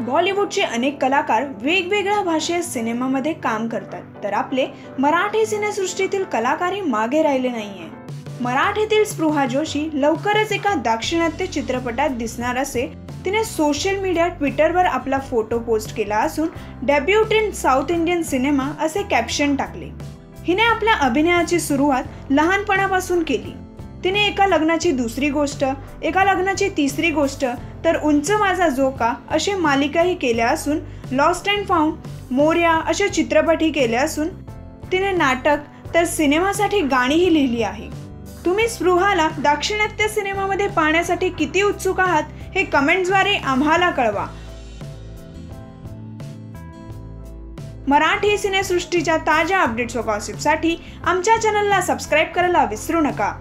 बॉलिवूडचे अनेक कलाकार वेगवेगळ्या भाषेत सिनेमामध्ये काम करतात, तर आपले मराठी सिनेसृष्टीतील कलाकारही मागे राहिले नाहीये। मराठीतील स्पृहा जोशी लवकरच एका दाक्षिणात्य चित्रपटात दिसणार असे तिने सोशल मीडिया ट्विटरवर आपला फोटो पोस्ट केला असून debut in south Indian cinema असे कॅप्शन टाकले। हिने आपल्या अभिनयाची सुरुवात लहानपणापासून केली। तिने एका लग्नाची दुसरी गोष्ट, एका लग्नाची तिसरी गोष्ट, तर उंच माझा झोका अशी मालिकाही केल्या असून लॉस्ट अँड फाउंड, मोरया असे चित्रपटही केले असून तिने नाटक तर सिनेमासाठी गाणीही लिहिली आहे। तुम्ही स्पृहाला दाक्षिणात्य सिनेमामध्ये पाहण्यासाठी किती उत्सुक आहात हे कमेंट्सद्वारे आम्हाला कळवा। मराठी सिनेसृष्टीच्या ताज्या अपडेट्स व गॉसिपसाठी आमच्या चॅनलला सबस्क्राईब करायला विसरू नका।